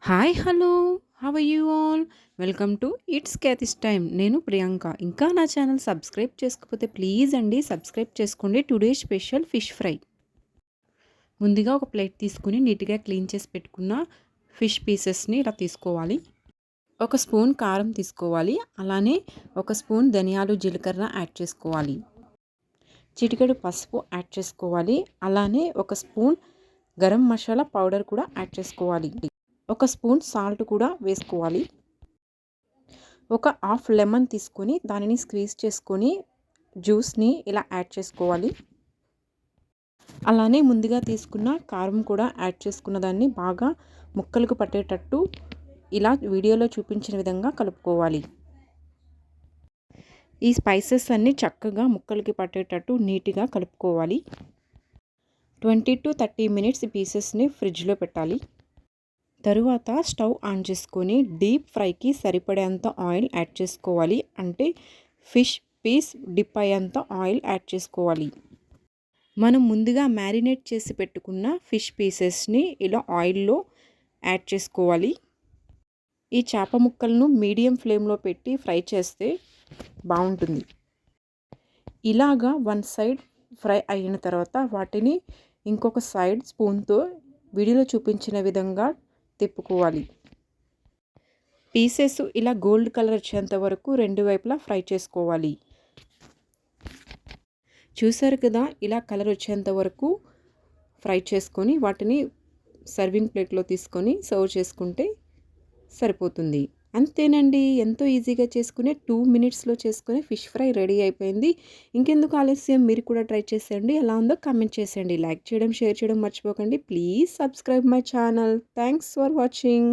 Hi hello how are you all welcome to it's Kyathi's time. నేను ప్రియాంక. ఇంకా నా channel subscribe చేసుకోకపోతే ప్లీజ్ అండి సబ్స్క్రైబ్ చేసుకోండి. Today special fish fry. ముందుగా ఒక ప్లేట్ తీసుకుని నీట్గా క్లీన్ చేసి పెట్టుకున్న ఫిష్ పీసెస్ని ఇలా తీసుకోవాలి. ఒక స్పూన్ కారం తీసుకోవాలి. అలానే ఒక స్పూన్ ధనియాలు జీలకర్ర యాడ్ చేసుకోవాలి. చిటికెడు పసుపు యాడ్ చేసుకోవాలి. అలానే ఒక స్పూన్ గరం మసాలా పౌడర్ కూడా యాడ్ చేసుకోవాలి. ఒక స్పూన్ సాల్ట్ కూడా వేసుకోవాలి. ఒక హాఫ్ లెమన్ తీసుకొని దానిని స్క్వీజ్ చేసుకొని జ్యూస్ని ఇలా యాడ్ చేసుకోవాలి. అలానే ముందుగా తీసుకున్న కారం కూడా యాడ్ చేసుకున్న దాన్ని బాగా ముక్కలకు పట్టేటట్టు ఇలా వీడియోలో చూపించిన విధంగా కలుపుకోవాలి. ఈ స్పైసెస్ అన్నీ చక్కగా ముక్కలకి పట్టేటట్టు నీట్గా కలుపుకోవాలి. 20 to 30 మినిట్స్ పీసెస్ని ఫ్రిడ్జ్లో పెట్టాలి. తరువాత స్టవ్ ఆన్ చేసుకొని డీప్ ఫ్రైకి సరిపడేంత ఆయిల్ యాడ్ చేసుకోవాలి. అంటే ఫిష్ పీస్ డిప్ అయ్యేంత ఆయిల్ యాడ్ చేసుకోవాలి. మనం ముందుగా మ్యారినేట్ చేసి పెట్టుకున్న ఫిష్ పీసెస్ని ఇలా ఆయిల్లో యాడ్ చేసుకోవాలి. ఈ చేప ముక్కలను మీడియం ఫ్లేమ్లో పెట్టి ఫ్రై చేస్తే బాగుంటుంది. ఇలాగా వన్ సైడ్ ఫ్రై అయిన తర్వాత వాటిని ఇంకొక సైడ్ స్పూన్తో వీడియోలో చూపించిన విధంగా తిప్పుకోవాలి. పీసెస్ ఇలా గోల్డ్ కలర్ వచ్చేంత వరకు రెండు వైపులా ఫ్రై చేసుకోవాలి. చూసారు కదా, ఇలా కలర్ వచ్చేంత వరకు ఫ్రై చేసుకొని వాటిని సర్వింగ్ ప్లేట్లో తీసుకొని సర్వ్ చేసుకుంటే సరిపోతుంది. అంతేనండి, ఎంతో ఈజీగా చేసుకునే 2 మినిట్స్లో చేసుకునే ఫిష్ ఫ్రై రెడీ అయిపోయింది. ఇంకెందుకు ఆలస్యం, మీరు కూడా ట్రై చేసేయండి. ఎలా ఉందో కామెంట్ చేసేయండి. లైక్ చేయడం, షేర్ చేయడం మర్చిపోకండి. Please subscribe my channel. Thanks for watching.